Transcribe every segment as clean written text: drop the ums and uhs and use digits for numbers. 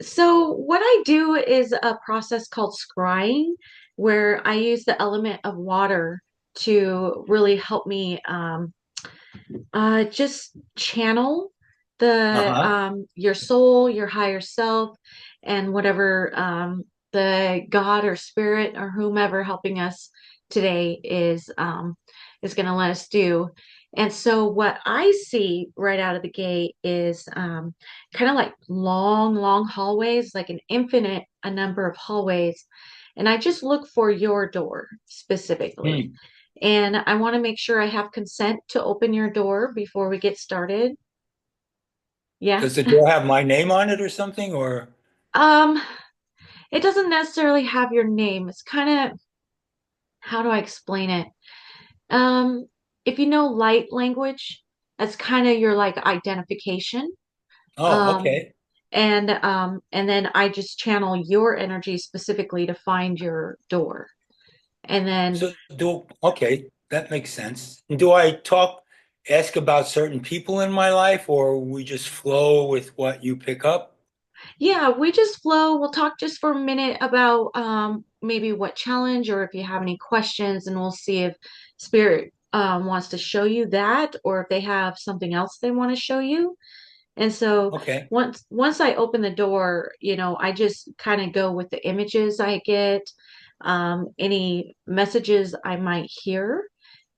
So what I do is a process called scrying, where I use the element of water to really help me just channel the Uh-huh. your soul, your higher self, and whatever the God or spirit or whomever helping us today is going to let us do. And so what I see right out of the gate is kind of like long, long hallways, like an infinite a number of hallways. And I just look for your door specifically. Hmm. And I want to make sure I have consent to open your door before we get started. Yeah. Does the door have my name on it or something? Or Um, it doesn't necessarily have your name. It's kind of, how do I explain it? Um, if you know light language, that's kind of your like identification. oh, Um, okay. and then I just channel your energy specifically to find your door. And then Okay, that makes sense. Do I ask about certain people in my life, or we just flow with what you pick up? yeah, we just flow. We'll talk just for a minute about maybe what challenge or if you have any questions, and we'll see if Spirit wants to show you that or if they have something else they want to show you. And so Okay. once I open the door, I just kind of go with the images I get, any messages I might hear,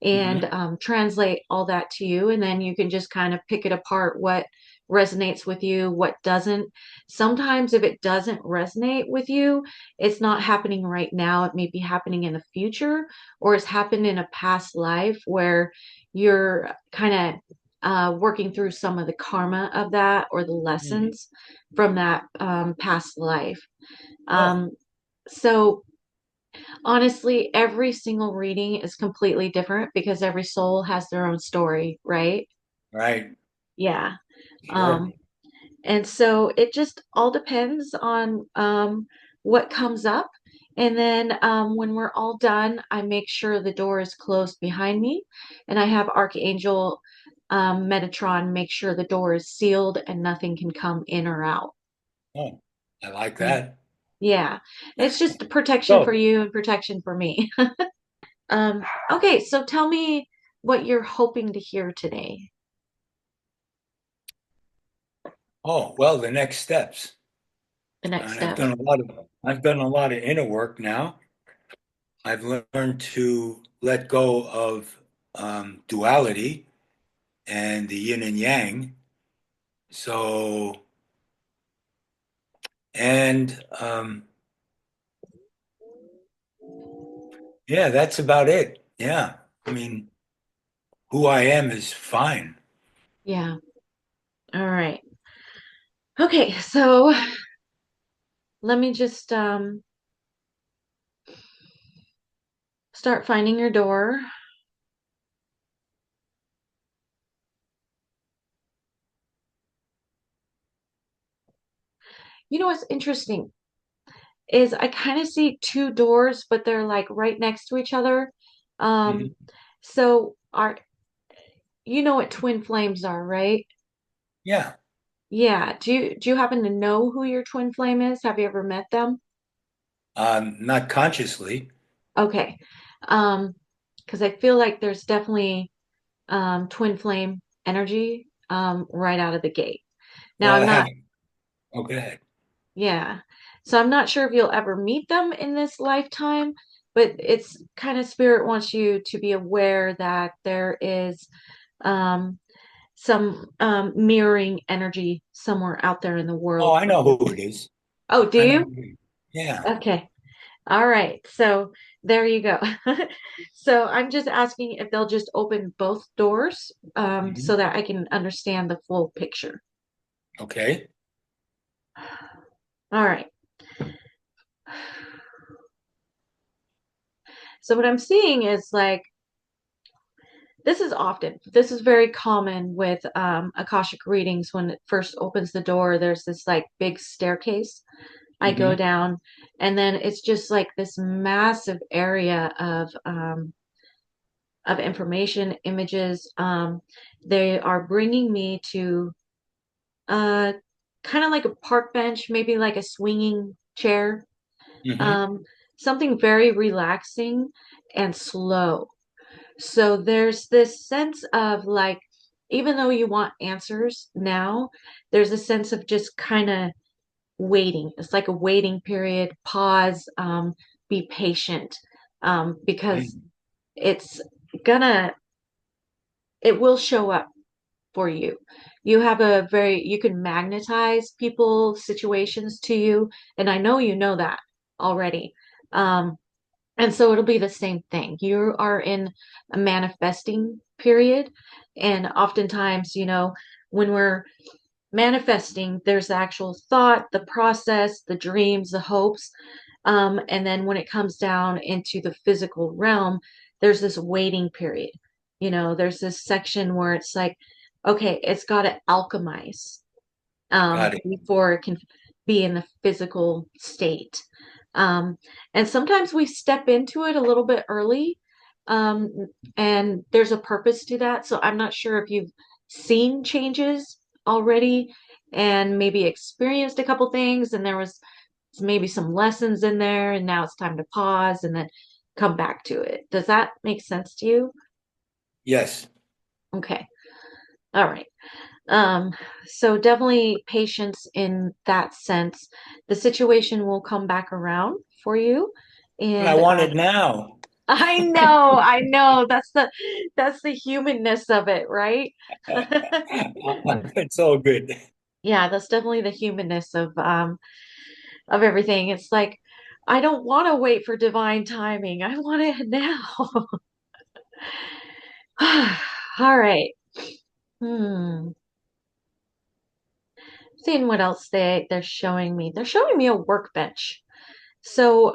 and Hmm. translate all that to you. And then you can just kind of pick it apart what resonates with you, what doesn't. Sometimes if it doesn't resonate with you, it's not happening right now. It may be happening in the future, or it's happened in a past life where you're kind of working through some of the karma of that or the Hmm. lessons from that past life. Oh, Um, so honestly, every single reading is completely different because every soul has their own story, right? right. Yeah. Sure. Um, and so it just all depends on what comes up. And then when we're all done, I make sure the door is closed behind me. And I have Archangel Metatron make sure the door is sealed and nothing can come in or out. Oh, I like Yeah. that. Yeah. It's just protection for So, you and protection for me. Okay, so tell me what you're hoping to hear today. well, the next steps. The next And steps. I've done a lot of inner work now. I've learned to let go of duality and the yin and yang. So, and yeah, that's about it. Yeah. I mean, who I am is fine. Yeah. All right. Okay, so let me just start finding your door. You know what's interesting is I kind of see two doors, but they're like right next to each other. Um, Mhm. so are you know what twin flames are, right? Yeah. Yeah. Do you happen to know who your twin flame is? Have you ever met them? Not consciously. Okay. Um, because I feel like there's definitely twin flame energy right out of the gate. Now Well, I'm I have, not, oh, go ahead. yeah. So I'm not sure if you'll ever meet them in this lifetime, but it's kind of spirit wants you to be aware that there is um, some mirroring energy somewhere out there in the Oh, world I for know you. who it is. Oh, do I know. you? Yeah. Okay. All right. So there you go. So I'm just asking if they'll just open both doors so Mhm. that I can understand the full picture. Okay. All right. So what I'm seeing is like this is very common with Akashic readings when it first opens the door. There's this like big staircase. I go Hmm. down, and then it's just like this massive area of information, images. They are bringing me to uh, kind of like a park bench, maybe like a swinging chair, Hmm. um, something very relaxing and slow. So there's this sense of like, even though you want answers now, there's a sense of just kind of waiting. It's like a waiting period, pause, be patient, because it's gonna, it will show up for you. You have a very, you can magnetize people, situations to you, and I know you know that already. Um, and so it'll be the same thing. You are in a manifesting period, and oftentimes, when we're manifesting, there's the actual thought, the process, the dreams, the hopes. And then when it comes down into the physical realm, there's this waiting period. There's this section where it's like, okay, it's got to alchemize Got it. before it can be in the physical state. Um, and sometimes we step into it a little bit early, um, and there's a purpose to that. So I'm not sure if you've seen changes already and maybe experienced a couple things, and there was maybe some lessons in there, and now it's time to pause and then come back to it. Does that make sense to you? Yes. Okay. All right. Um, so definitely patience in that sense. The situation will come back around for you. And I And want it now. I know. That's the humanness of it, right? It's all good. Yeah, that's definitely the humanness of everything. It's like I don't want to wait for divine timing. I want it now. All right. Hmm. Seeing what else they're showing me. They're showing me a workbench. So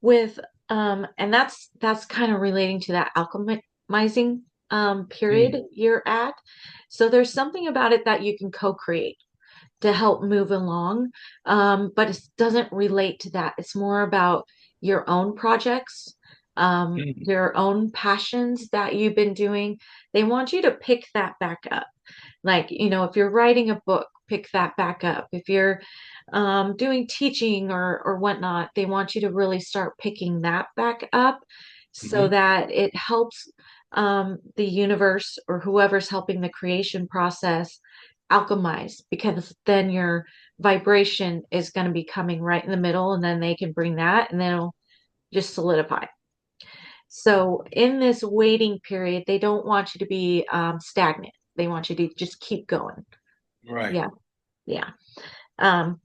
with and that's kind of relating to that alchemizing period Mm, you're at. So there's something about it that you can co-create to help move along, but it doesn't relate to that. It's more about your own projects, mm, your own passions that you've been doing. They want you to pick that back up. Like, if you're writing a book, pick that back up. If you're doing teaching or whatnot, they want you to really start picking that back up so hmm. that it helps the universe or whoever's helping the creation process alchemize, because then your vibration is going to be coming right in the middle, and then they can bring that and then it'll just solidify. So in this waiting period, they don't want you to be stagnant. They want you to just keep going. Right. Yeah, yeah. Um,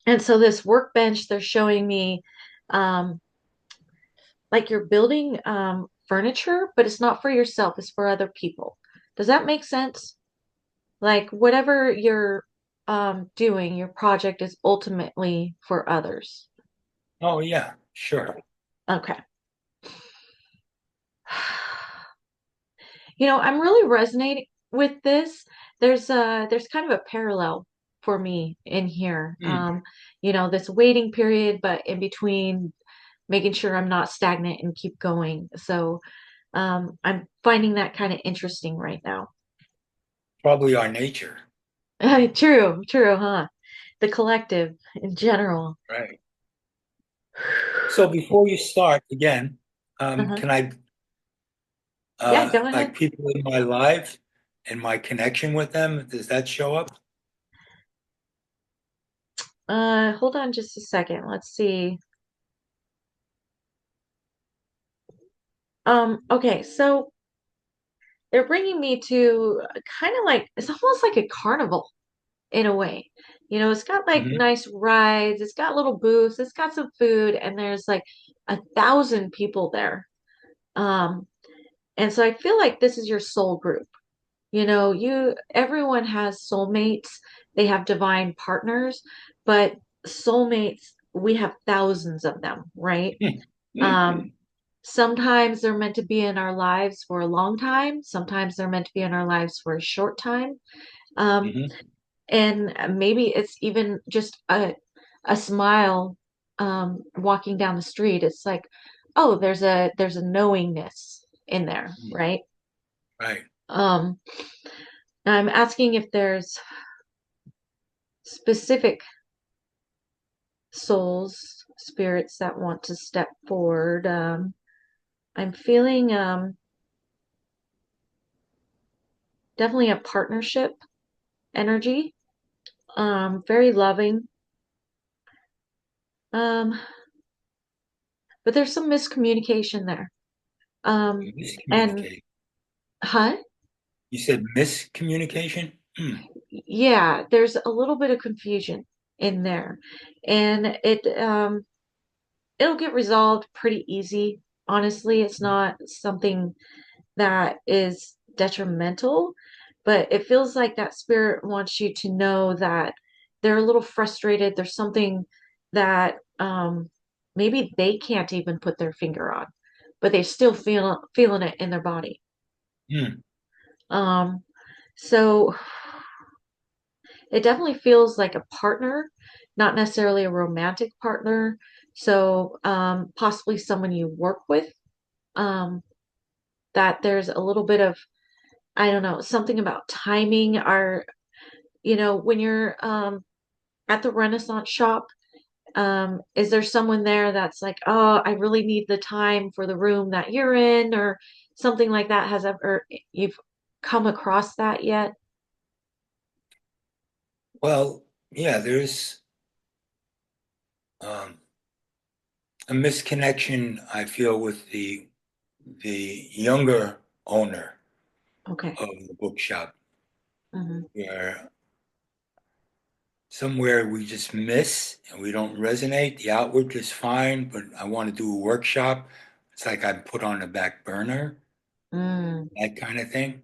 and so this workbench, they're showing me um, like you're building furniture, but it's not for yourself, it's for other people. Does that make sense? Like whatever you're doing, your project is ultimately for others. Oh, yeah, sure. Okay. I'm really resonating with this. There's kind of a parallel for me in here. Mm. This waiting period, but in between making sure I'm not stagnant and keep going. So I'm finding that kind of interesting right now. Probably our nature. True, true, huh? The collective in general. Right. So before you start again, Uh-huh. can I, Yeah, go ahead. like people in my life and my connection with them, does that show up? Hold on just a second. Let's see. Okay, so they're bringing me to kind of like it's almost like a carnival in a way. It's got like Hmm. nice rides, it's got little booths, it's got some food, and there's like 1,000 people there. Um, and so I feel like this is your soul group. Everyone has soulmates, they have divine partners, but soulmates, we have thousands of them, right? Um, sometimes they're meant to be in our lives for a long time, sometimes they're meant to be in our lives for a short time. Um, Hmm. and maybe it's even just a smile walking down the street. It's like, oh, there's a knowingness in there, right? Right. Um, I'm asking if there's specific souls, spirits that want to step forward. I'm feeling definitely a partnership energy, very loving. Um, but there's some miscommunication there. And Miscommunicate. huh? You said miscommunication? Hmm. Yeah, there's a little bit of confusion in there. And it'll get resolved pretty easy. Honestly, it's not something that is detrimental, but it feels like that spirit wants you to know that they're a little frustrated. There's something that maybe they can't even put their finger on, but they still feeling it in their body. Hmm. Um, so it definitely feels like a partner, not necessarily a romantic partner. So possibly someone you work with. Um, that there's a little bit of, I don't know, something about timing. Or when you're at the Renaissance shop, is there someone there that's like, oh, I really need the time for the room that you're in, or something like that? Has ever you've come across that yet? Well, yeah, there's um, a misconnection I feel with the younger owner Okay. of the bookshop, Hmm. where somewhere we just miss and we don't resonate. The outward is fine, but I want to do a workshop. It's like I'm put on the back burner, Mm, that kind of thing.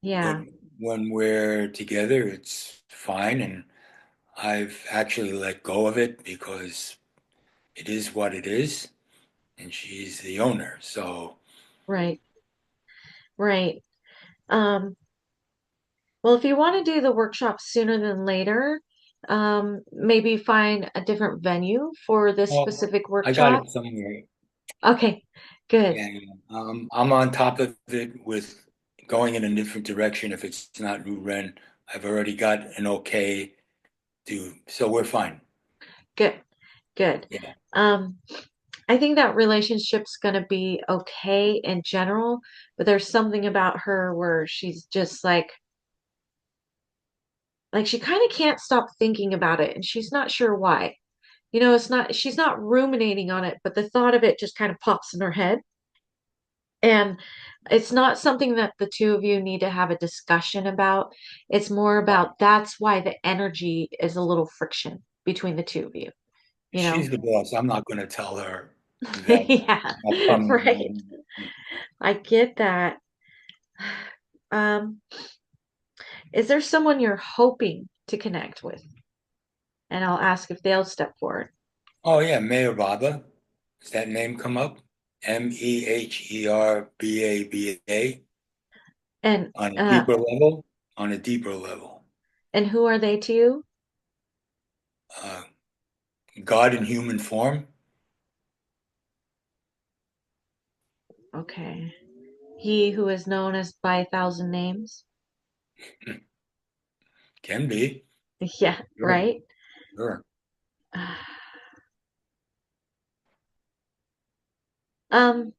But yeah, when we're together, it's fine. And I've actually let go of it because it is what it is. And she's the owner. So, right, right. Um, well, if you want to do the workshop sooner than later, maybe find a different venue for this well, specific I got workshop. it somewhere. Okay, good, Yeah, yeah. I'm on top of it with going in a different direction. If it's not New Ren, I've already got an okay to, so we're fine. good, good. Yeah. Um, I think that relationship's going to be okay in general, but there's something about her where she's just like she kind of can't stop thinking about it, and she's not sure why. It's not, she's not ruminating on it, but the thought of it just kind of pops in her head. And it's not something that the two of you need to have a discussion about. It's more Right. about that's why the energy is a little friction between the two of you, you She's know? the boss. I'm not going to tell her that Yeah, I'm right. coming. I get that. Um, is there someone you're hoping to connect with? And I'll ask if they'll step forward. Oh, yeah, Mayor Baba. Does that name come up? Meherbaba And on a uh deeper level? On a deeper level. and who are they to you? Uh, God in human form Okay. He who is known as by 1,000 names. can be. Yeah, Sure, right. sure. Um,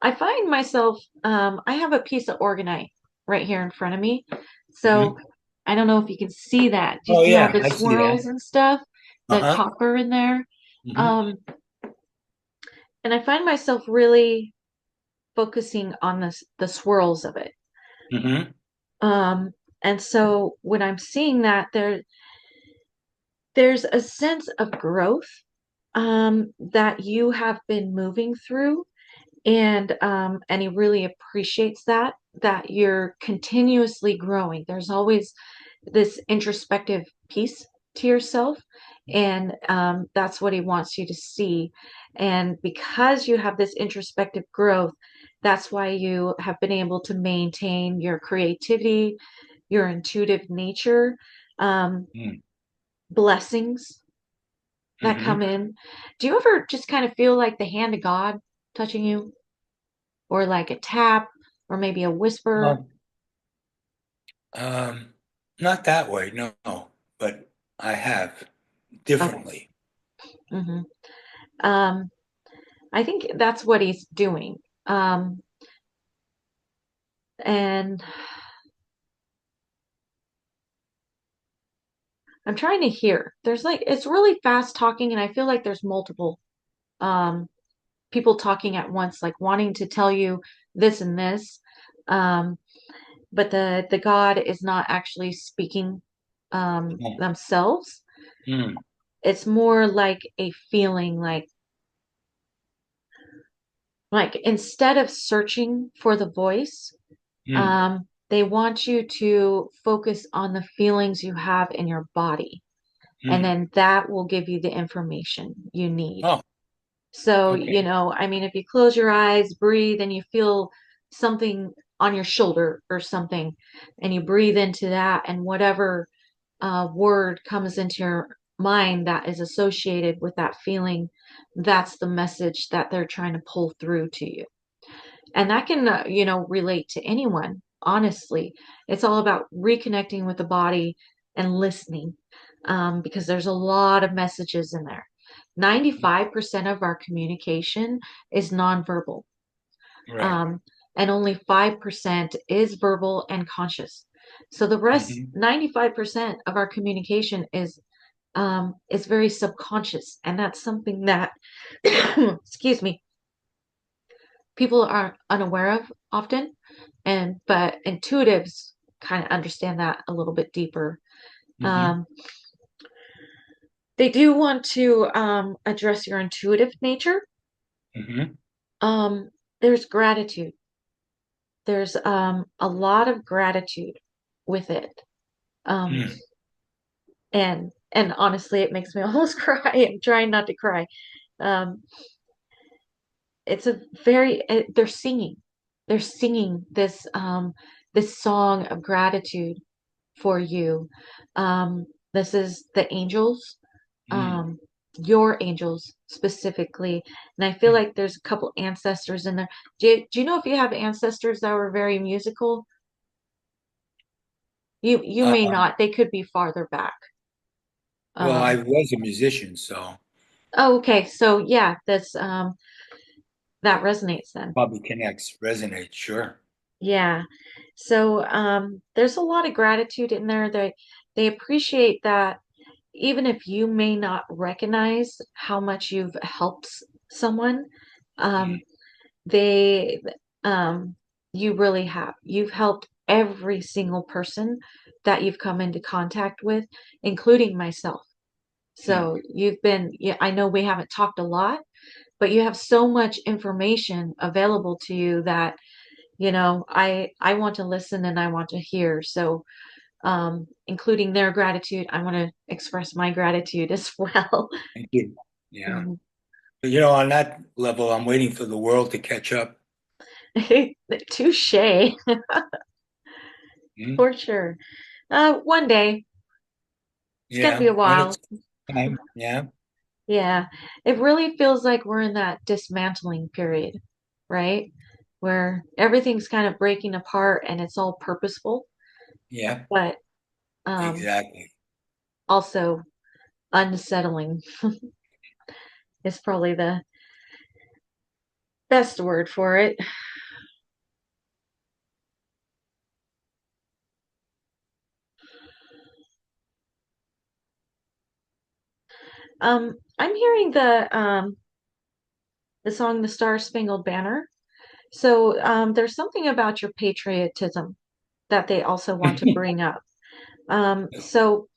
I find myself, I have a piece of organite right here in front of me. So Hmm. I don't know if you can see that. Do you Oh, see all yeah, the I see that. swirls and stuff? The Uh-huh. copper in there? Hmm. Um, and I find myself really focusing on the swirls of it. Hmm. Um, and so when I'm seeing that, there's a sense of growth that you have been moving through, and he really appreciates that you're continuously growing. There's always this introspective piece to yourself, and that's what he wants you to see. And because you have this introspective growth, that's why you have been able to maintain your creativity, your intuitive nature, um, blessings that Hmm. come in. Do you ever just kind of feel like the hand of God touching you, or like a tap, or maybe a whisper? Um, not that way, no. But I have Okay. differently. hmm Um, I think that's what he's doing. Um, and I'm trying to hear. There's like it's really fast talking, and I feel like there's multiple um people talking at once, like wanting to tell you this and this. Um, but the God is not actually speaking Oh, themselves. mm, It's more like a feeling like instead of searching for the voice, mm, they want you to focus on the feelings you have in your body, and mm. then that will give you the information you need. Oh, So, okay. I mean, if you close your eyes, breathe, and you feel something on your shoulder or something, and you breathe into that, and whatever word comes into your mind that is associated with that feeling, that's the message that they're trying to pull through to you. And that can, relate to anyone, honestly. It's all about reconnecting with the body and listening, because there's a lot of messages in there. 95% of our communication is nonverbal, Right. um, and only 5% is verbal and conscious. So the rest, Hmm. 95% of our communication is very subconscious, and that's something that, excuse me, people are unaware of often, and but intuitives kind of understand that a little bit deeper. Hmm. um, they do want to address your intuitive nature. Hmm. um, there's gratitude. There's a lot of gratitude with it. um, Mm, and honestly it makes me almost cry. I'm trying not to cry. um, it's a they're singing this song of gratitude for you. This is the angels, mm, um, your angels specifically. And I feel mm. like there's a couple ancestors in there. Do you know if you have ancestors that were very musical? You may Uh, not. They could be farther back. well, I Um, was a musician, so oh, okay. So yeah, that resonates then. probably connects, resonates, sure. Yeah. So there's a lot of gratitude in there. They appreciate that even if you may not recognize how much you've helped someone, um, Mm, they you really have. You've helped every single person that you've come into contact with, including myself. mm. So you've been, yeah, I know we haven't talked a lot, but you have so much information available to you that, I want to listen and I want to hear. So including their gratitude, I want to express my gratitude as well. Thank you. Yeah. Mhm. But, on that level, I'm waiting for the world to catch up. Touche, Mm, for sure. One day. It's gonna be yeah, a when while. it's time. Yeah, Yeah, it really feels like we're in that dismantling period, right? Where everything's kind of breaking apart and it's all purposeful, yeah, but um, exactly. also unsettling is probably the best word for it. I'm hearing the song "The Star Spangled Banner." So there's something about your patriotism that they also want to bring up. So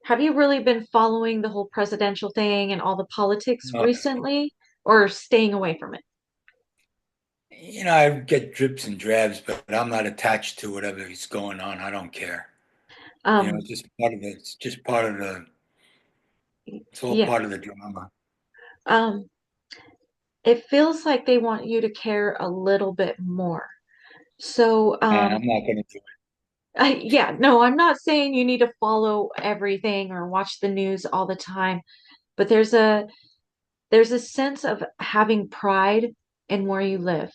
have you really been following the whole presidential thing and all the politics Uh, recently, or staying away from it? I get drips and drabs, but I'm not attached to whatever is going on. I don't care. Um, It's just part of it's just part of it's all yeah. part of the drama. Um, it feels like they want you to care a little bit more. So, And I'm not going to do yeah, no, I'm not saying you need to follow everything or watch the news all the time, but there's a sense of having pride in where you live, it.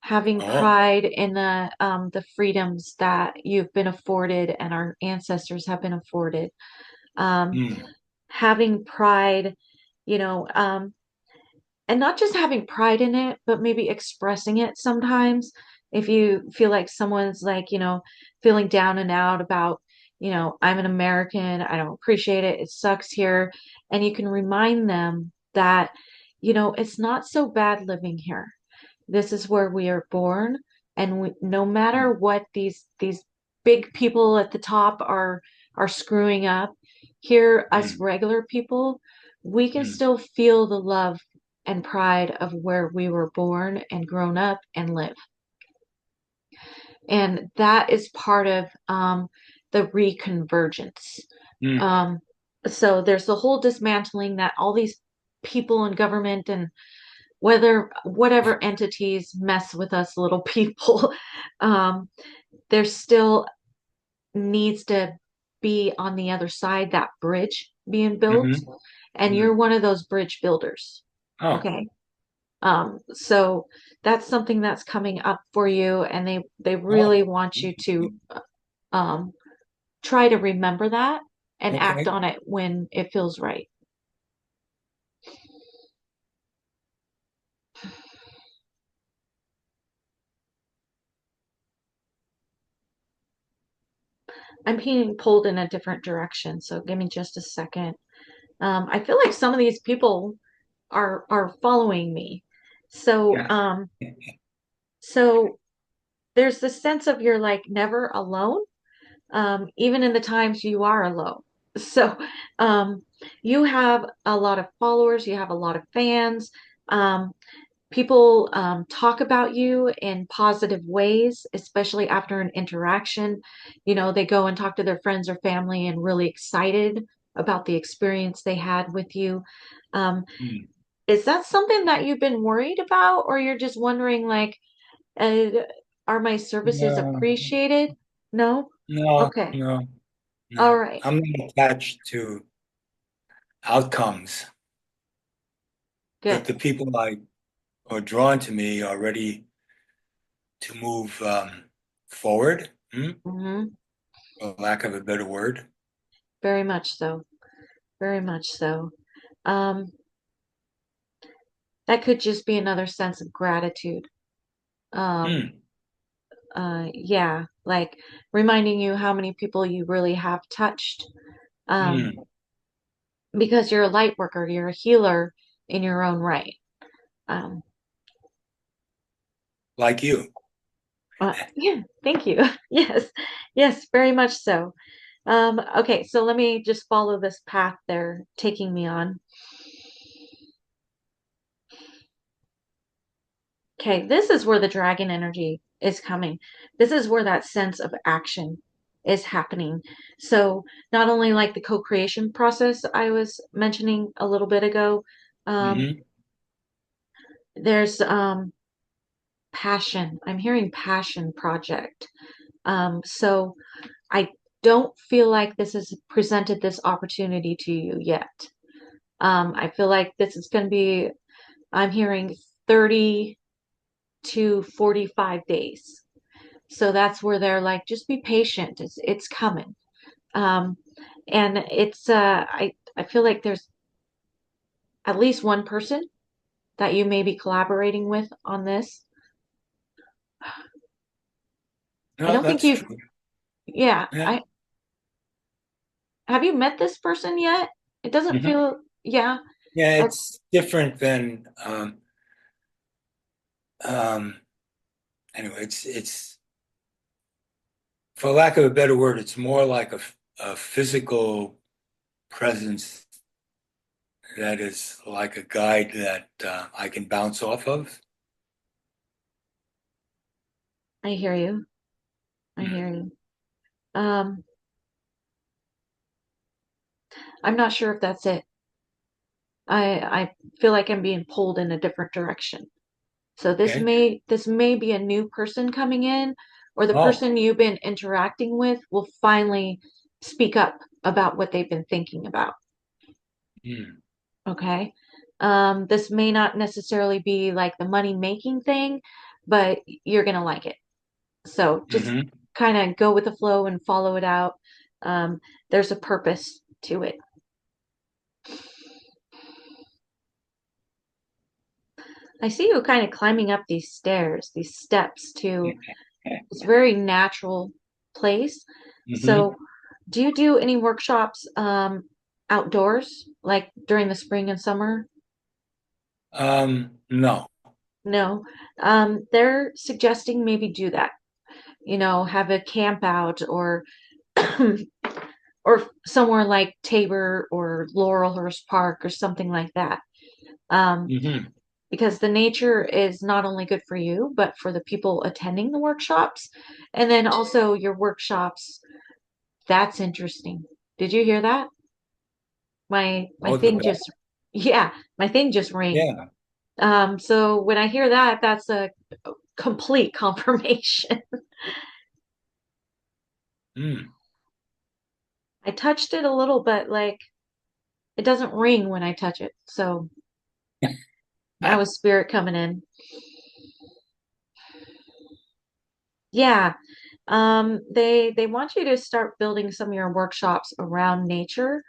having Oh, pride in the freedoms that you've been afforded and our ancestors have been afforded. um, mm, having pride, you know, and not just having pride in it, but maybe expressing it sometimes. If you feel like someone's like, feeling down and out about, I'm an American, I don't appreciate it, it sucks here. And you can remind them that, it's not so bad living here. This is where we are born, and no matter what these big people at the top are screwing up, here us mm, regular people, we can mm, still feel the love and pride of where we were born and grown up and live. And that is part of the reconvergence. mm, Um, so there's the whole dismantling that all these people in government and whatever entities mess with us little people, um, there still needs to be on the other side that bridge being built, mm-hmm, and you're mm. one of those bridge builders. Oh, Okay. So that's something that's coming up for you, and they really oh, want you to um, try to remember that and act okay. on it when it feels right. I'm being pulled in a different direction, so give me just a second. I feel like some of these people are following me. So Yeah. so there's the sense of you're like never alone, even in the times you are alone. So um, you have a lot of followers, you have a lot of fans. Um, People talk about you in positive ways, especially after an interaction. They go and talk to their friends or family and really excited about the experience they had with you. Um, Mm. is that something that you've been worried about, or you're just wondering, like, uh, are my services No, appreciated? No? no, Okay. no, All no. right. I'm not attached to outcomes. If Good. the people I are drawn to me are ready to move forward, Hmm. for lack of a better word. Very much so. Very much so. Um, that could just be another sense of gratitude. Um, Mm, yeah, like reminding you how many people you really have touched. Um, mm, because you're a light worker, you're a healer in your own right. Um, like you. yeah, thank you. Yes, yes, very much so. Okay, so let me just follow this path they're taking me on. Okay, this is where the dragon energy is coming. This is where that sense of action is happening. So, not only like the co-creation process I was mentioning a little bit ago, um, Hmm. there's passion. I'm hearing passion project. So, I don't feel like this has presented this opportunity to you yet. I feel like this is going to be, I'm hearing 30 to 45 days. So that's where they're like, just be patient. It's coming. Um, and I feel like there's at least one person that you may be collaborating with on this. I No, don't think that's you've, true. yeah, Yeah. I have you met this person yet? It doesn't Hmm. feel, yeah. Yeah, Uh, it's different than um, anyway, it's for lack of a better word, it's more like a physical presence that is like a guide that I can bounce off of. I hear you. I Hmm. hear you. Um, I'm not sure if that's it. I feel like I'm being pulled in a different direction. So Okay. this may be a new person coming in, or the Oh. person you've been interacting with will finally speak up about what they've been thinking about. Hmm. Okay. This may not necessarily be like the money making thing, but you're gonna like it. So just Hmm. kind of go with the flow and follow it out. Um, there's a purpose. to it. I see you kind of climbing up these stairs, these steps to this very natural place. Hmm. So, do you do any workshops outdoors, like during the spring and summer? No. No. They're suggesting maybe do that. Have a camp out or somewhere like Tabor or Laurelhurst Park or something like that. Um, Hmm. because the nature is not only good for you, but for the people attending the workshops. And then also your workshops. That's interesting. Did you hear that? My Oh, the thing best. just yeah, my thing just rang. Yeah. So when I hear that, that's a complete confirmation. Mm. I touched it a little, but like it doesn't ring when I touch it. So that was spirit coming in. Yeah. They want you to start building some of your workshops around nature.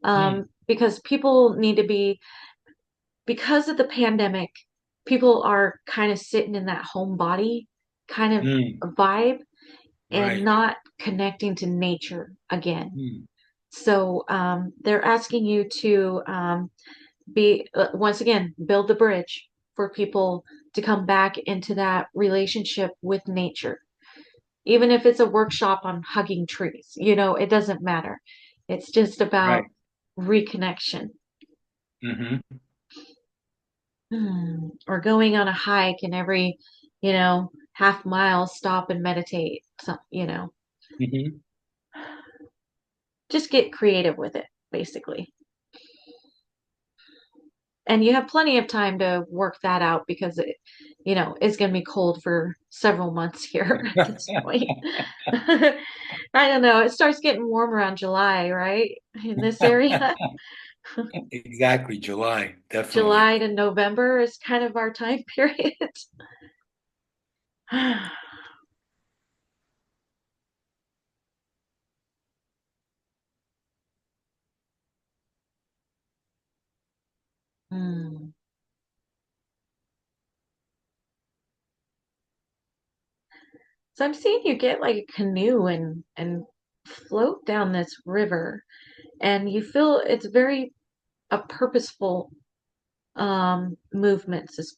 Mm. Because people need to be because of the pandemic, people are kind of sitting in that homebody kind of Mm. vibe and Right. not connecting to nature again. Mm. So they're asking you to be, once again, build the bridge for people to come back into that relationship with nature. Even if it's a workshop on hugging trees, it doesn't matter. It's just about Right. reconnection. Hmm. Or going on a hike and every, half mile stop and meditate. So, Hmm. just get creative with it, basically. And you have plenty of time to work that out because it's going to be cold for several months here at this point. I don't know. It starts getting warm around July, right? In this area. Exactly. July. Definitely. July to November is kind of our time period. Hmm. So I'm seeing you get like a canoe and float down this river, and you feel it's very a purposeful movements.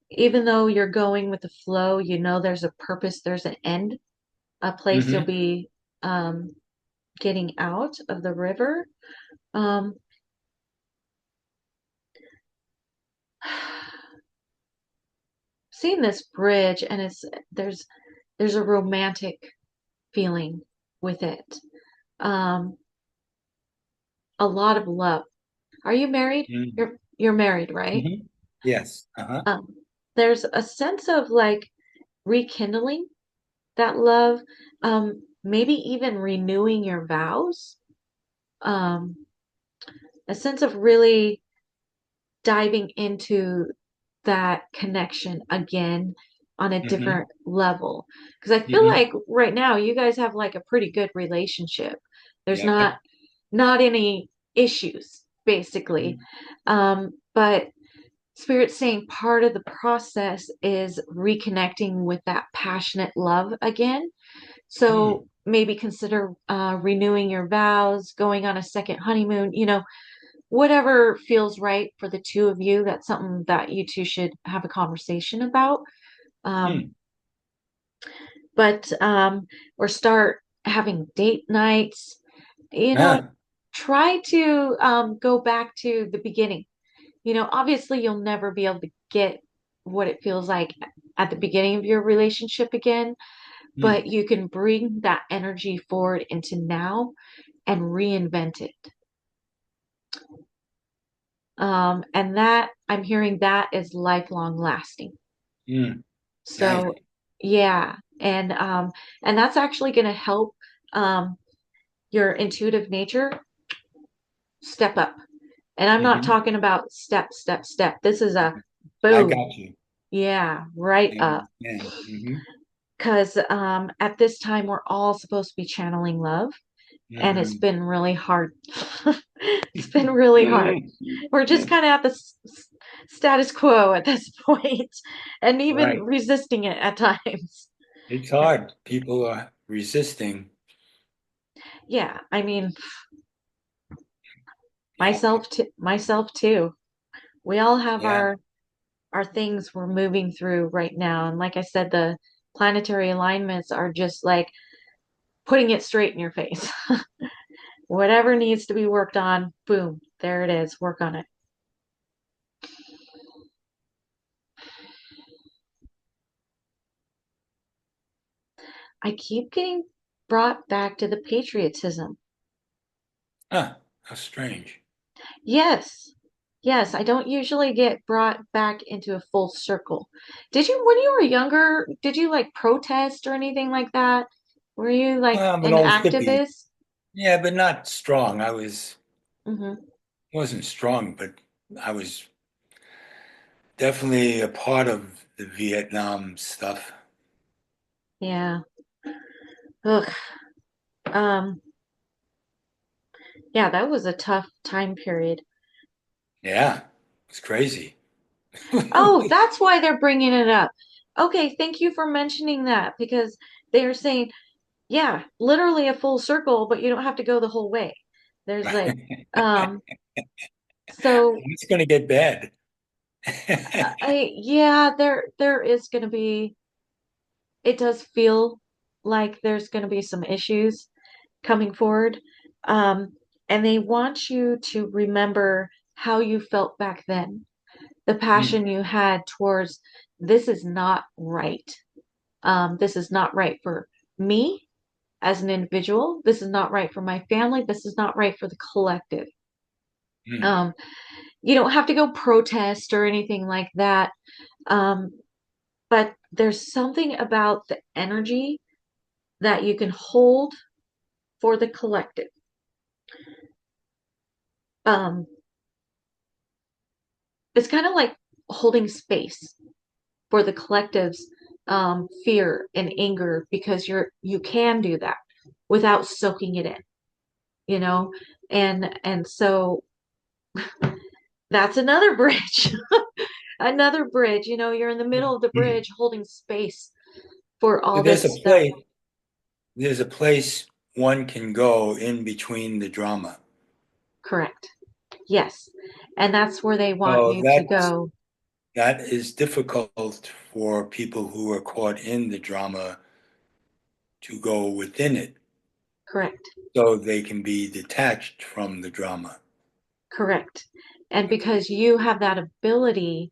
Even though you're going with the flow, there's a purpose, there's an end, a place you'll Hmm. be um getting out of the river. Um, seeing this bridge and there's a romantic feeling with it. Um, a lot of love. Are you married? Mm. You're married, right? Hmm. Yes. Uh-huh. Um, there's a sense of like rekindling that love, maybe even renewing your vows, um, a sense of really diving into that connection again on a Hmm. different level. Because I feel Hmm. like right now you guys have like a pretty good relationship. There's Yep. not any issues, basically. Mhm. But Spirit's saying part of the process is reconnecting with that passionate love again. Mm. So maybe consider renewing your vows, going on a second honeymoon, whatever feels right for the two of you. That's something that you two should have a conversation about. Um, Mm. but or start having date nights, you know, Ah. try to go back to the beginning. Obviously you'll never be able to get what it feels like at the beginning of your relationship again, but Mm. you can bring that energy forward into now and reinvent it. And that I'm hearing that is lifelong lasting. Mm. Nice. So yeah, and that's actually going to help um, your intuitive nature step up. And I'm not Hmm. talking about step, step, step. This is a I boom. got you. Yeah, right I up. understand. Hmm. Because at this time we're all supposed to be channeling love, and it's Hmm. been really hard. It's been really hard. We're just kind of at the status quo at this point, and even Right. resisting it at times. It's hard. People are resisting. Yeah, I mean, Yeah. myself too. We all have Yeah. our things we're moving through right now, and like I said, the planetary alignments are just like putting it straight in your face. Whatever needs to be worked on, boom, there it is. Work on it. I keep getting brought back to the patriotism. Huh. How strange. Yes. Yes, I don't usually get brought back into a full circle. Did you, when you were younger, did you like protest or anything like that? Were you like I'm an an old hippie. activist? Yeah, but not strong. I Hmm. wasn't strong, but I was definitely a part of the Vietnam stuff. Yeah. Ugh. Um, yeah, that was a tough time period. Yeah, it's crazy. Oh, that's why they're bringing it up. Okay, thank you for mentioning that because they are saying, yeah, literally a full circle, but you don't have to go the whole way. There's like, um, so It's going to get bad. yeah, there is going to be, it does feel like there's going to be some issues coming forward. Um, and they want you to remember how you felt back then, the Mm, passion you had towards this is not right. This is not right for me as an individual. This is not right for my family. This is not right for the collective. mm, Um, you don't have to go protest or anything like that. Um, but there's something about the energy that you can hold for the collective. Um, it's kind of like holding space for the collective's fear and anger because you can do that without soaking it in, you know, and so that's another bridge. Another bridge, you're in the middle of the mm. bridge holding space for all But there's this a stuff. place, there's a place one can go in between the drama. Correct. Yes. And that's where they want So you to that go. that is difficult for people who are caught in the drama to go within it, Correct. so they can be detached from the drama. Correct. And because you have that ability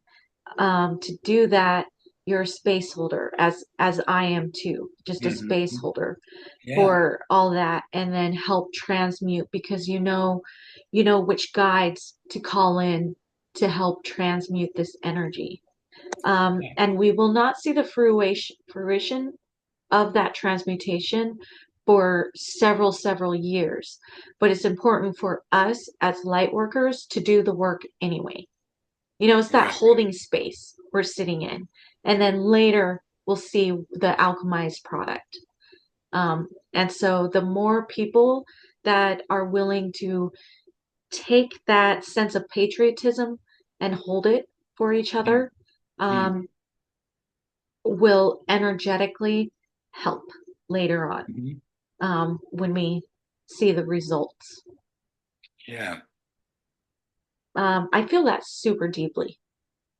to do that, you're a space holder, as I am too, just a space Hmm. holder Yeah, for all that, and then help transmute because you know which guides to call in to help transmute this energy. And we will not see the fruition of that transmutation for several years. But it's important for us as light workers to do the work anyway. It's that right. holding space we're sitting in. And then later we'll see the alchemized product. And so the more people that are willing to take that sense of patriotism and hold it for each other, um, will energetically help later on, Mm-hmm. when we see the results. Yeah, I feel that super deeply,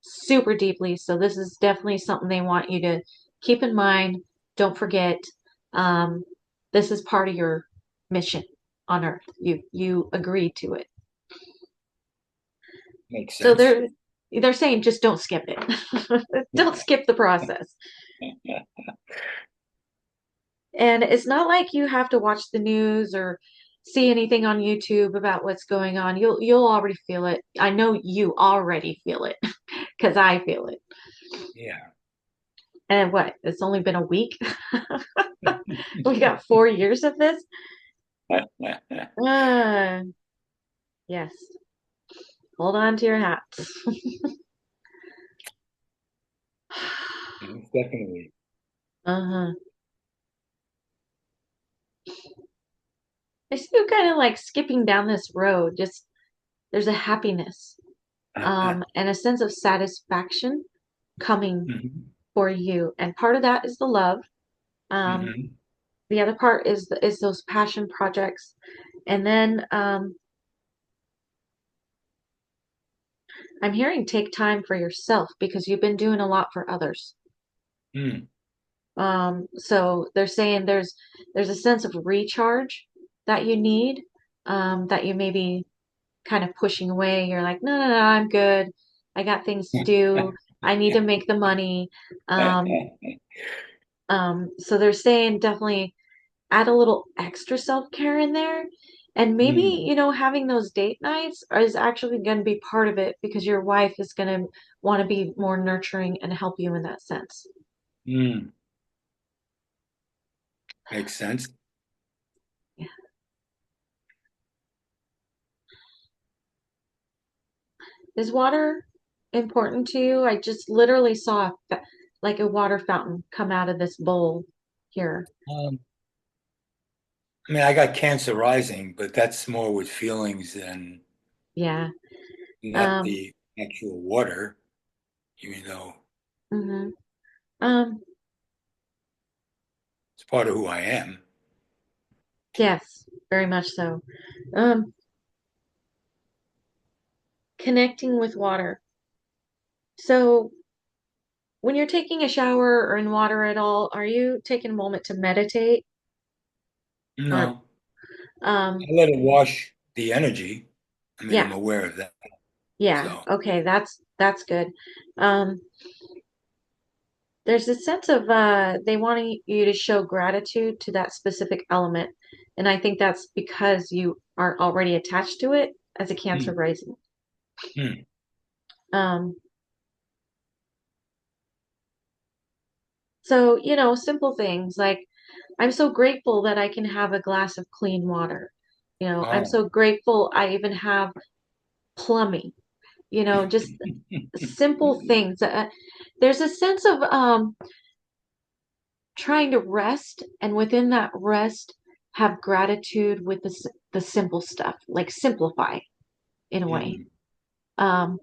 super deeply. So this is definitely something they want you to keep in mind. Don't forget, um, this is part of your mission on Earth. You agreed to it. makes So sense. they're saying just don't skip it. Don't skip the process. And it's not like you have to watch the news or see anything on YouTube about what's going on. You'll already feel it. I know you already feel it because I feel it. Yeah. And what? It's only been a week. We got 4 years of this. Uh, yes. Hold on to your hats. Most definitely. Uh-huh. I see you kind of like skipping down this road. Just there's a happiness, and a sense of satisfaction coming Mhm. for you. And part of that is the love. Um, Mhm. the other part is those passion projects. And then I'm hearing take time for yourself because you've been doing a lot for others. Mm. So they're saying there's a sense of recharge that you need, that you may be kind of pushing away. You're like, no, no, no, I'm good. I got things to do. I need to make the money. Um, so they're saying definitely add a little extra self-care in there. And maybe, Mm. having those date nights is actually going to be part of it because your wife is going to want to be more nurturing and help you in that sense. Mm. Makes sense. Yeah. Is water important to you? I just literally saw like a water fountain come out of this bowl here. Um, I mean, I got cancer rising, but that's more with feelings than Yeah. not Um, the actual water, even though mhm. Um, it's part of who I am. yes, very much so. Um, Connecting with water. So when you're taking a shower or in water at all, are you taking a moment to meditate or No, I um let it wash the energy. I mean, yeah, I'm aware of that. yeah. So, Okay, that's good. Um there's a sense of they wanting you to show gratitude to that specific element. And I think that's because you are already attached to it as a Cancer mm, rising. mm, Um so, simple things like I'm so grateful that I can have a glass of clean water. I'm oh, so grateful I even have plumbing, just simple things. There's a sense of trying to rest, and within that rest, have gratitude with the simple stuff, like simplify in a way. mm. Um,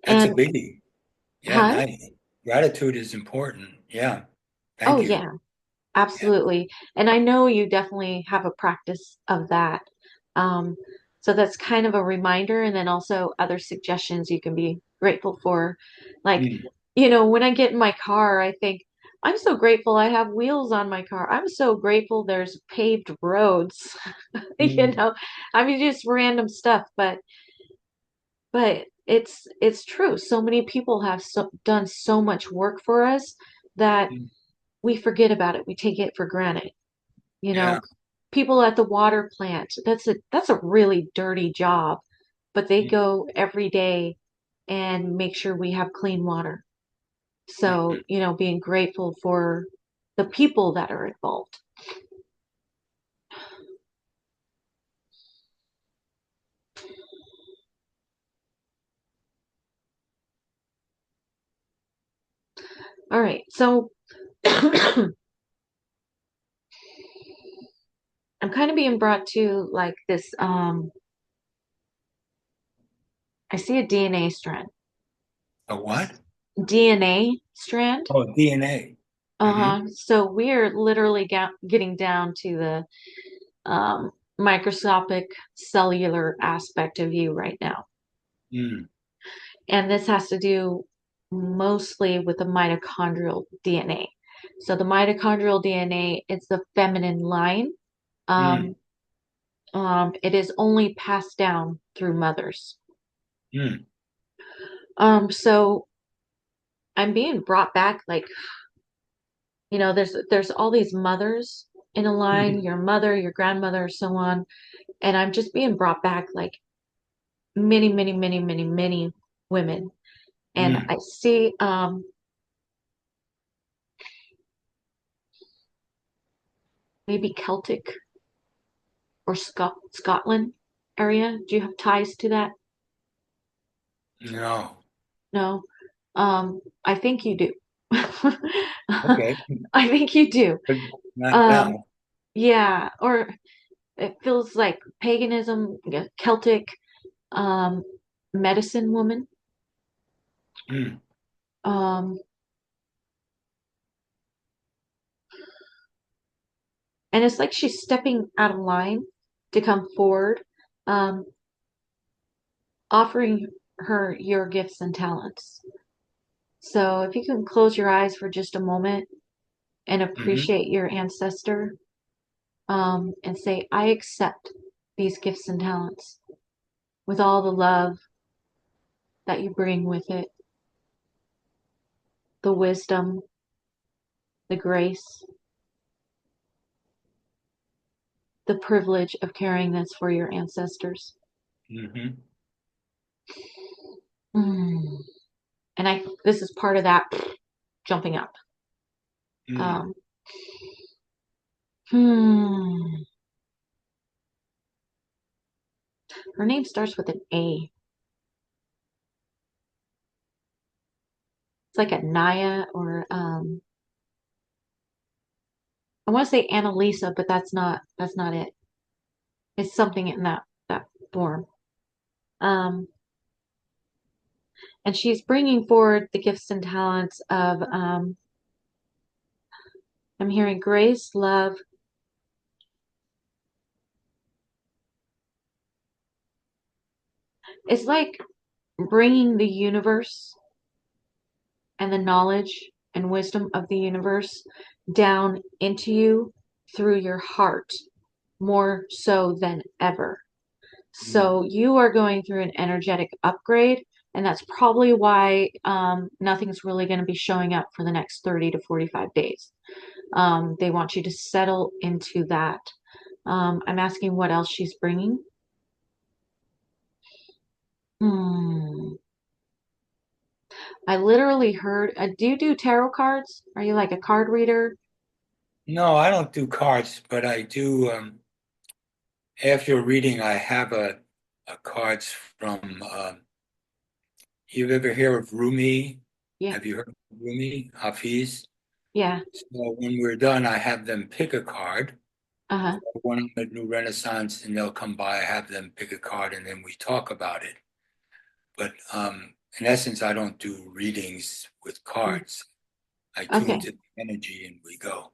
That's a and biggie. Yeah, huh? nice. Gratitude is important. Yeah, Oh thank you. yeah, Yeah. absolutely. And I know you definitely have a practice of that. Um, so that's kind of a reminder, and then also other suggestions you can be grateful for. Like, Mm, when I get in my car, I think, I'm so grateful I have wheels on my car. I'm so grateful there's paved roads. You mm, know, I mean, just random stuff, but it's true. So many people have done so much work for us that mm. we forget about it. We take it for granted. You Yeah. know, people at the water plant, that's a really dirty job, but they Mm, go every day and make sure we have clean water. So, mm. being grateful for the people that are involved. All right. So I'm kind of being brought to like this I see a DNA strand. A what? DNA strand. Oh, DNA. Hmm. Uh-huh. So we're literally getting down to the microscopic cellular aspect of you right now. Mm, And this has to do mostly with the mitochondrial DNA. So the mitochondrial DNA is the feminine line. mm, Um, it is only passed down through mothers. mm, So I'm being brought back, like, there's all these mothers in a line, mm, your mother, your grandmother, so on, and I'm just being brought back like many, many, many, many, many women. And mm, I see maybe Celtic or Scotland area. Do you have ties to that? no. No. I think you do. Okay. I think you do. But not Um, now. yeah, or it feels like paganism, yeah, Celtic um, medicine woman. Mm. Um, and it's like she's stepping out of line to come forward, um, offering her your gifts and talents. So if you can close your eyes for just a moment and Hmm. appreciate your ancestor, and say, I accept these gifts and talents with all the love that you bring with it, the wisdom, the grace, the privilege of carrying this for your ancestors. Hmm. Mm. And this is part of that jumping up. Mm. Um, hmm. Her name starts with an A. It's like a Naya or I want to say Annalisa, but that's not it. It's something in that form. Um, and she's bringing forward the gifts and talents of I'm hearing grace, love. It's like bringing the universe and the knowledge and wisdom of the universe down into you through your heart more so than ever. Mm. So you are going through an energetic upgrade, and that's probably why nothing's really going to be showing up for the next 30 to 45 days. They want you to settle into that. I'm asking what else she's bringing. Hmm. I literally heard, do you do tarot cards? Are you like a card reader? No, I don't do cards, but I do. After reading, I have a cards from. You ever hear of Rumi? Yeah. Have you heard of Rumi Hafiz? Yeah. So when we're done, I have them pick a card. Uh-huh. When I'm at New Renaissance and they'll come by, I have them pick a card and then we talk about it. But in essence, I don't do readings with Mm. cards. I tune Okay. to the energy and we go.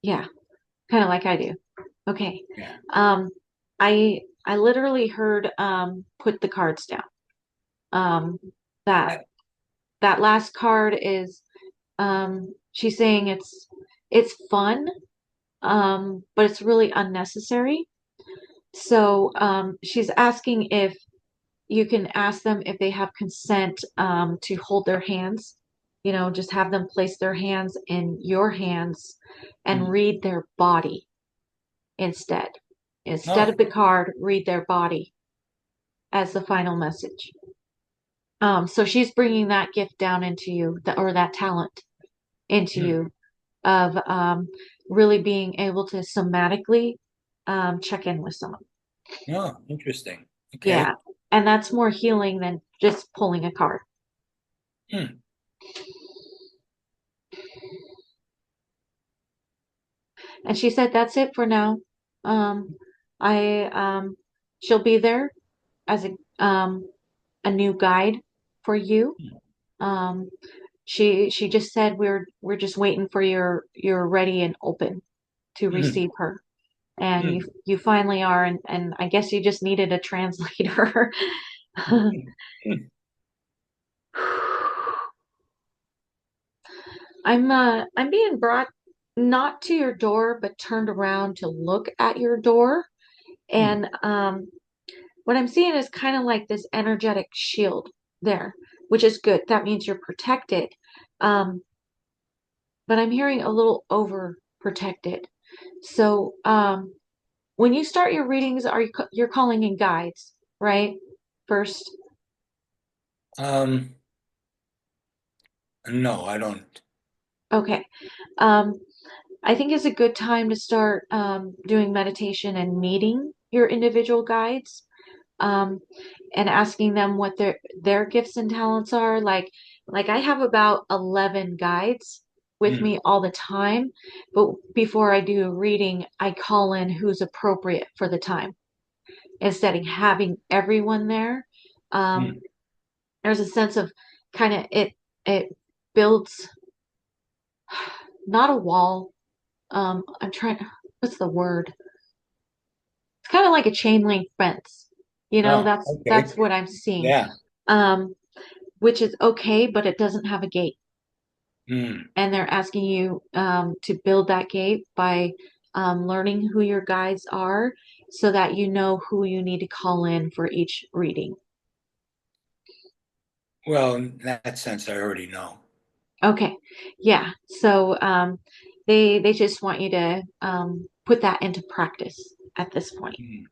Yeah. Kind of like I do. Okay. Yeah. Um, I literally heard put the cards down. Um, that that last card is she's saying it's fun, but it's really unnecessary. So she's asking if you can ask them if they have consent to hold their hands. You know, just have them place their hands in your hands and Mm. read their body instead. Instead No. of the card, read their body as the final message. So she's bringing that gift down into you, or that talent into Mm. you of really being able to somatically check in with someone. No. Interesting. Yeah. Okay. And that's more healing than just pulling a card. Mm. And she said, that's it for now. Um, I she'll be there as a new guide for you. Um, she just said we're just waiting for you're ready and open to Mm. receive her. And you Mm. you finally are, and I guess you just needed a translator. Mm. Mm. I'm being brought not to your door, but turned around to look at your door. Mm. And what I'm seeing is kind of like this energetic shield there, which is good. That means you're protected. Um, but I'm hearing a little overprotected. So when you start your readings, you're calling in guides, right? First, Um, no, I don't. okay. Um, I think it's a good time to start doing meditation and meeting your individual guides, um, and asking them what their gifts and talents are. Like I have about 11 guides with Mm, me all the time, but before I do a reading, I call in who's appropriate for the time instead of having everyone there. Um, mm. there's a sense of kind of it builds not a wall. I'm trying. What's the word? It's kind of like a chain link fence. Oh, That's okay. what I'm seeing. Yeah. Um, which is okay, but it doesn't have a gate. Mm, And they're asking you to build that gate by learning who your guides are so that you know who you need to call in for each reading. well, in that sense, I already know. Okay. Yeah. So they just want you to put that into practice at this point. Mm.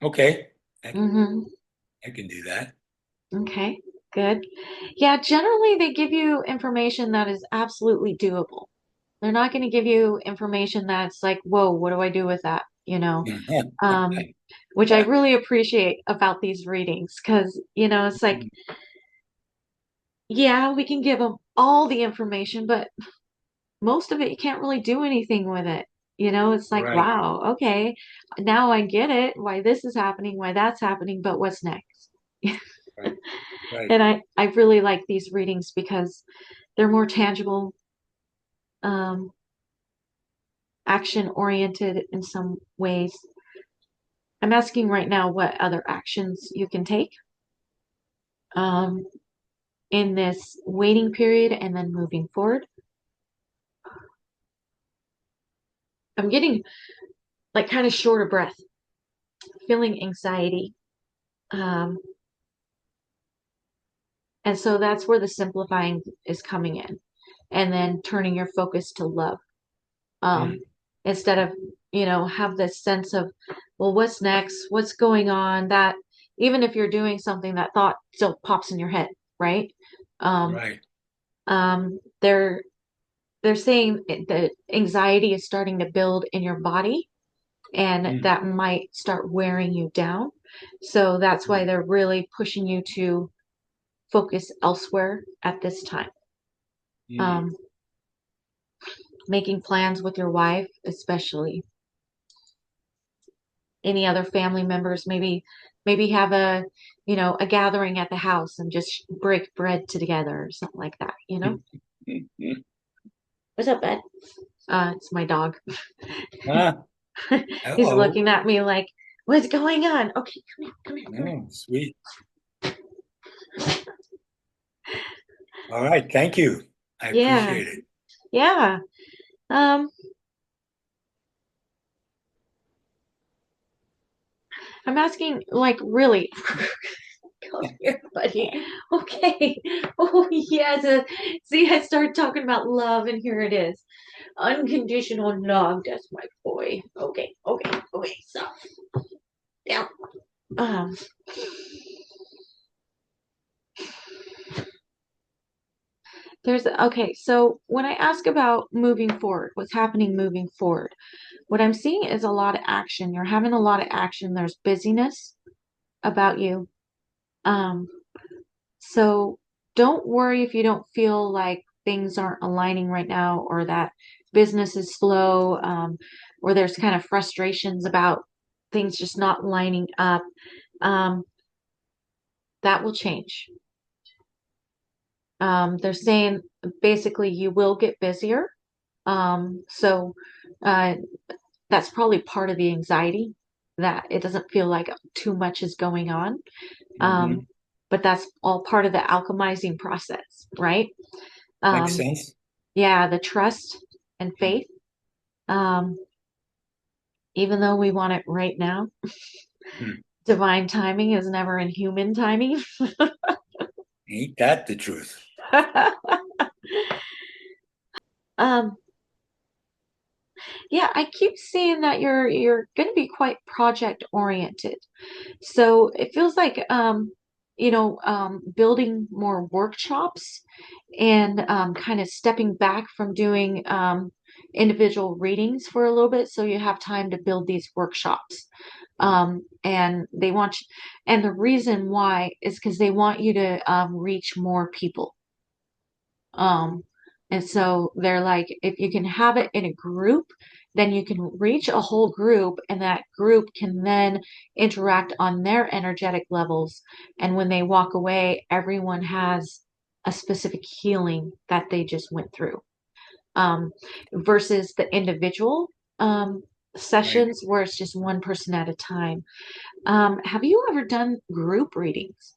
Okay. I, Mm-hmm. I can do that. Okay. Good. Yeah, generally they give you information that is absolutely doable. They're not going to give you information that's like, whoa, what do I do with that? Um, which I really appreciate about these readings because, it's like, yeah, we can give them all the information, but most of it, you can't really do anything with it. It's like, Right, wow, okay, now I get it, why this is happening, why that's happening, but what's next? right, right. And I really like these readings because they're more tangible, um, action oriented in some ways. I'm asking right now what other actions you can take um, in this waiting period and then moving forward. I'm getting like kind of short of breath, feeling anxiety. Um, and so that's where the simplifying is coming in. And then turning your focus to love. Um, Mm, instead of, have this sense of, well, what's next? What's going on? That even if you're doing something, that thought still pops in your head, right? Um, right. um, they're they're saying that anxiety is starting to build in your body and Mm, that might start wearing you down. So that's why mm, they're really pushing you to focus elsewhere at this time. mm. Um, making plans with your wife, especially any other family members, maybe have a gathering at the house and just break bread together or something like that. What's up, bud? It's my dog. Ah, He's hello. looking at me like, what's going on? Okay, come here. Oh, sweet. All right. Thank you. I Yeah, appreciate it. yeah. Um, I'm asking, like, really. Come here, buddy. Okay. Oh, yes. See, I started talking about love, and here it is. Unconditional love. That's my boy. Okay. So, yeah. Um, okay. So when I ask about moving forward, what's happening moving forward, what I'm seeing is a lot of action. You're having a lot of action. There's busyness about you. Um, So don't worry if you don't feel like things aren't aligning right now or that business is slow, or there's kind of frustrations about things just not lining up. Um, that will change. They're saying basically you will get busier. So uh, that's probably part of the anxiety that it doesn't feel like too much is going on. Um, Hmm. but that's all part of the alchemizing process, right? Makes Um, sense. yeah, the trust and Mm. faith. Um, even though we want it right now, Mm. divine timing is never in human timing. Ain't that the truth? um, yeah, I keep seeing that you're going to be quite project oriented. So it feels like building more workshops and kind of stepping back from doing individual readings for a little bit so you have time to build these workshops. And they want you, and the reason why is because they want you to reach more people. Um, and so they're like, if you can have it in a group, then you can reach a whole group, and that group can then interact on their energetic levels. And when they walk away, everyone has a specific healing that they just went through. Um, versus the individual Right. sessions where it's just one person at a time. Have you ever done group readings?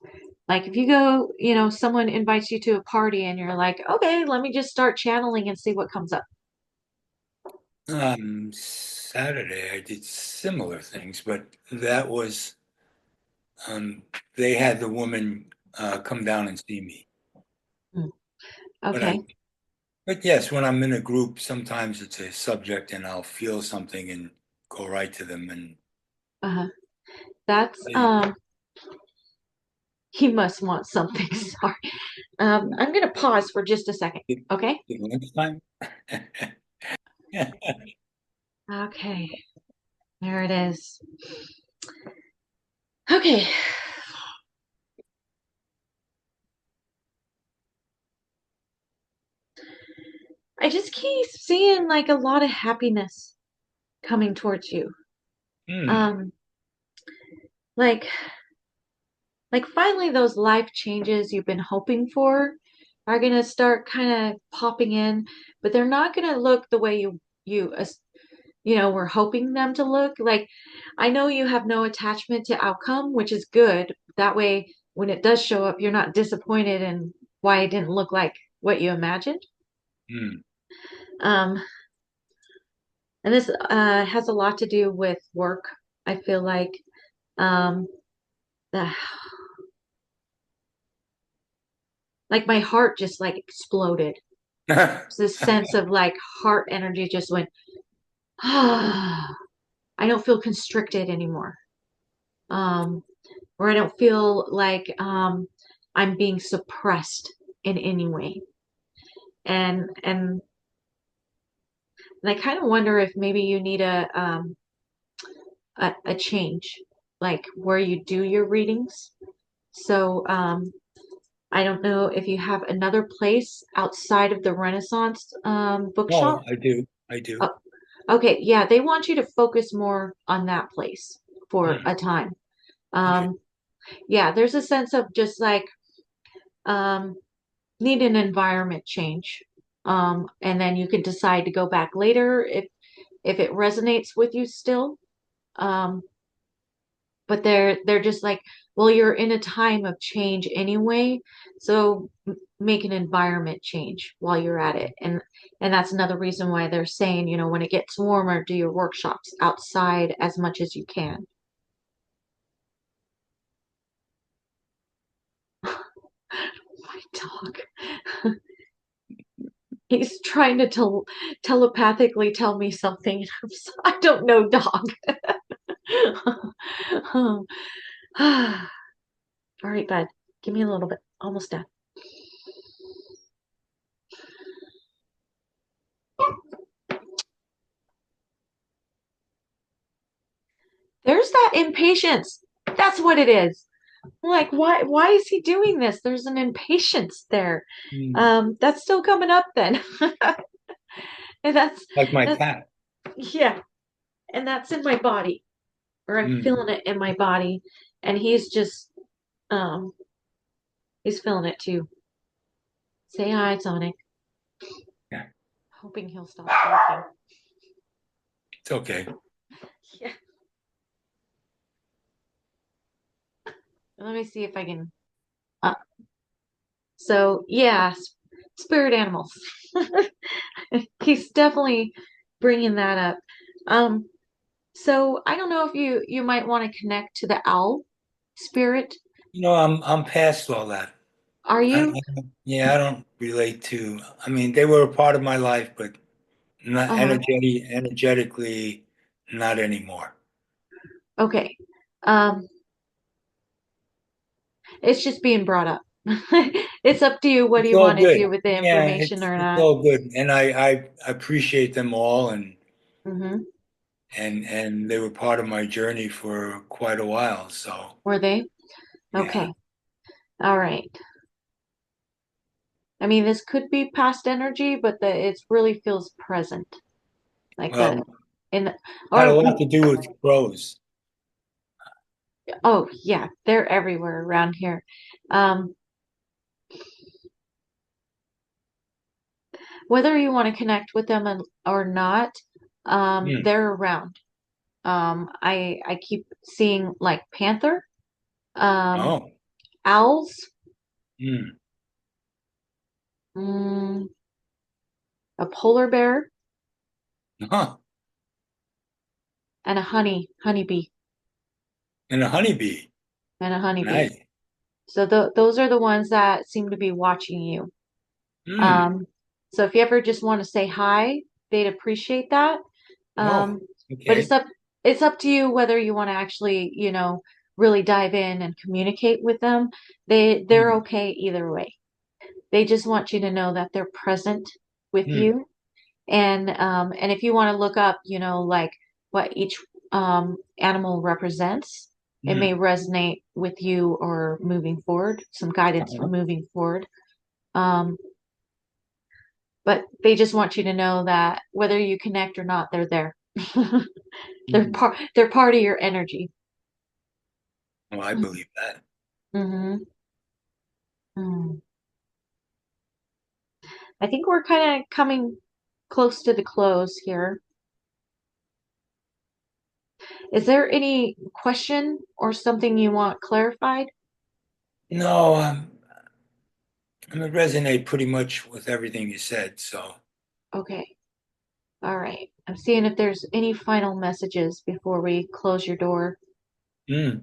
Like if you go, someone invites you to a party and you're like, okay, let me just start channeling and see what comes up. Saturday I did similar things, but that was they had the woman come down and see me. Hmm. But I Okay. but yes, when I'm in a group, sometimes it's a subject and I'll feel something and go right to them and Uh-huh. That's they, he must want something. Sorry. I'm gonna pause for just a second. it, Okay. it lunchtime. Okay. There it is. Okay. I just keep seeing like a lot of happiness coming towards you. Hmm. Um, like finally those life changes you've been hoping for are gonna start kind of popping in, but they're not gonna look the way you were hoping them to look. Like I know you have no attachment to outcome, which is good. That way, when it does show up, you're not disappointed in why it didn't look like what you imagined. Hmm. Um, and this has a lot to do with work. I feel like um, the, like my heart just like exploded. It's this sense of like heart energy just went, ah, I don't feel constricted anymore. Um, or I don't feel like I'm being suppressed in any way. And I kind of wonder if maybe you need a change, like where you do your readings. So I don't know if you have another place outside of the Renaissance Oh, bookshop. I do. I do. Oh, okay, yeah, they want you to focus more on that place for Hmm. a time. Okay. Um, yeah, there's a sense of just like um, need an environment change. And then you can decide to go back later if it resonates with you still. Um, but they're just like, well, you're in a time of change anyway, so make an environment change while you're at it. And that's another reason why they're saying, when it gets warmer, do your workshops outside as much as you can. My dog. He's trying to telepathically tell me something. I don't know, dog. All right, bud. Give me a little bit. Almost done. There's that impatience. That's what it is. I'm like, why is he doing this? There's an impatience there. Hmm. That's still coming up then. And Like my that's cat. yeah, and that's in my body, or I'm Hmm. feeling it in my body, and um he's feeling it too. Say hi, Sonic. Yeah. Hoping he'll stop barking. It's okay. Yeah. Let me see if I can. Uh, so yeah, spirit animals. He's definitely bringing that up. Um, so I don't know if you might want to connect to the owl spirit. I'm past all that. Are you? Yeah, I don't relate to. I mean, they were a part of my life, but not Uh-huh. energetically, not anymore. Okay. It's just being brought up. It's up to you. What do It's you all want to good. do with the Yeah, information or it's not? all good, and I appreciate them all, Mm-hmm. and they were part of my journey for quite a while. So Were they? yeah, Okay. All right. I mean, this could be past energy, but it really feels present, like the Well, in had a or lot to do with crows. oh yeah, they're everywhere around here. Um, whether you want to connect with them or not, Hmm. they're around. I keep seeing like panther, um, Oh. owls, Hmm. mm, a polar bear, Huh. and a honeybee, And a honeybee. and a honeybee. Nice. So those are the ones that seem to be watching you. Hmm. Um, so if you ever just want to say hi, they'd appreciate that. Oh, Um, but okay. it's up to you whether you want to actually, really dive in and communicate with them. They're Hmm. okay either way. They just want you to know that they're present with Hmm. you. And if you want to look up, like what each animal represents, it may Hmm. resonate with you or moving forward, some guidance for Uh-huh. moving forward. Um, but they just want you to know that whether you connect or not, they're there. Hmm. They're part of your energy. Well, I believe that. Hmm. I think we're kind of coming close to the close here. Is there any question or something you want clarified? No, I'm gonna resonate pretty much with everything you said. So, Okay. All right. I'm seeing if there's any final messages before we close your door. hmm.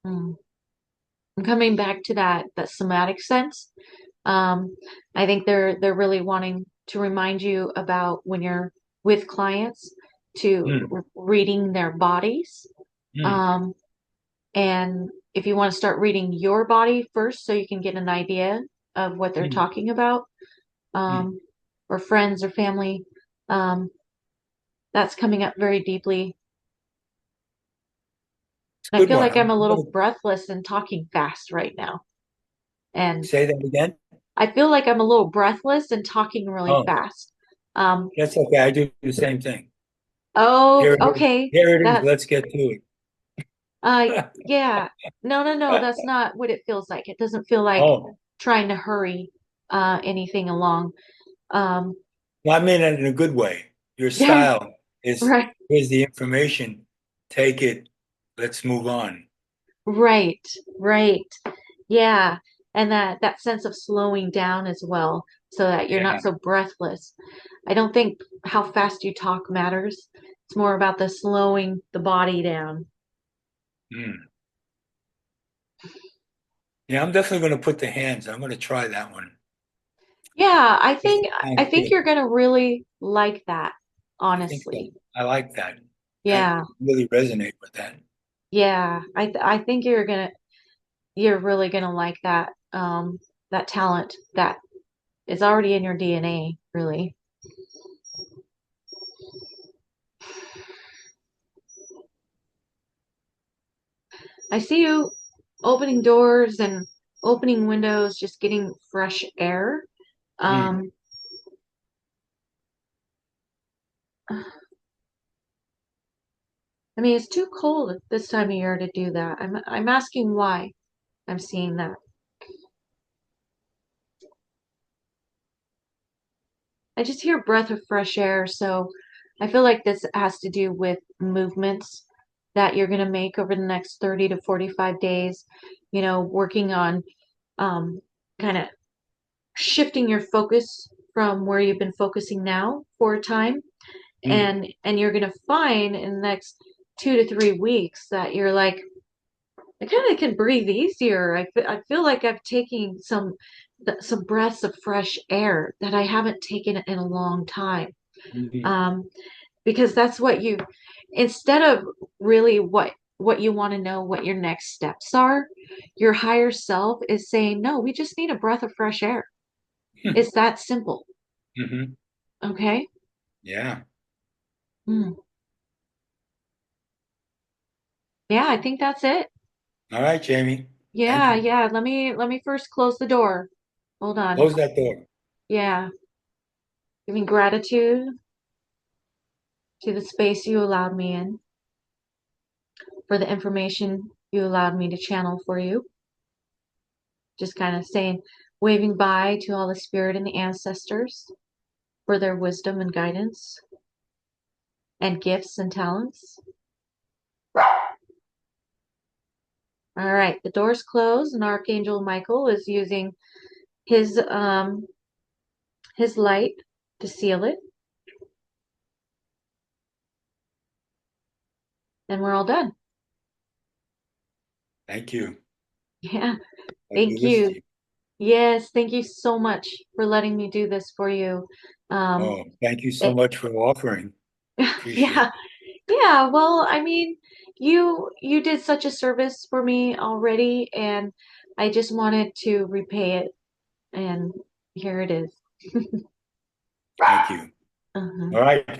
Hmm. I'm coming back to that somatic sense. Um, I think they're really wanting to remind you about when you're with clients to Hmm. reading their bodies. Hmm. Um, and if you want to start reading your body first so you can get an idea of what they're Hmm. talking about, Hmm. um, or friends or family, um, that's coming up very deeply. It's a I good feel one. like I'm a I'm little gonna breathless and talking fast right now. And say that again. I feel like I'm a little breathless and talking really Oh, fast. Um, that's okay. I do the same thing. oh, Here it is. okay. Here it is. That, Let's get to it. yeah. No, no, no, that's not what it feels like. It doesn't feel like Oh, trying to hurry anything along. Um, well, I mean it in a good way. Your yeah, style is right, here's the information. Take it. Let's move on. right, right. Yeah. And that sense of slowing down as well, so that you're not Yeah. so breathless. I don't think how fast you talk matters. It's more about the slowing the body down. Hmm. Yeah, I'm definitely going to put the hands. I'm going to try that one. Yeah, I It think I sounds think good. you're gonna really like that, I think so. honestly. I like that. I Yeah, really resonate with that. yeah. I think you're really gonna like that talent that is already in your DNA, really. I see you opening doors and opening windows, just getting fresh air. Hmm. Um, I mean, it's too cold at this time of year to do that. I'm asking why I'm seeing that. I just hear breath of fresh air, so I feel like this has to do with movements that you're going to make over the next 30 to 45 days, working on kind of shifting your focus from where you've been focusing now for a time. Hmm. And you're going to find in the next 2 to 3 weeks that you're like, I kind of can breathe easier. I feel like I'm taking some breaths of fresh air that I haven't taken in a long time. Hmm. Um, because that's what instead of really what you want to know what your next steps are, your higher self is saying, no, we just need a breath of fresh air. Hmm. It's that simple. Hmm. Okay. Yeah. Mm. Yeah, I think that's it. All right, Jamie. Thank Yeah, you. yeah. Let me first close the door. Hold on. Close that door. Yeah. Giving gratitude to the space you allowed me in, for the information you allowed me to channel for you. Just kind of saying, waving bye to all the spirit and the ancestors for their wisdom and guidance and gifts and talents. All right, the door's closed, and Archangel Michael is using his light to seal it, and we're all done. Thank you. Yeah, I'll do thank this to you. you. Yes, thank you so much for letting me do this for you. Um, Oh, thank you so it, much for offering. Appreciate yeah, it. yeah. Well, I mean, you did such a service for me already, and I just wanted to repay it, and here it is. Thank you. Uh-huh. All right.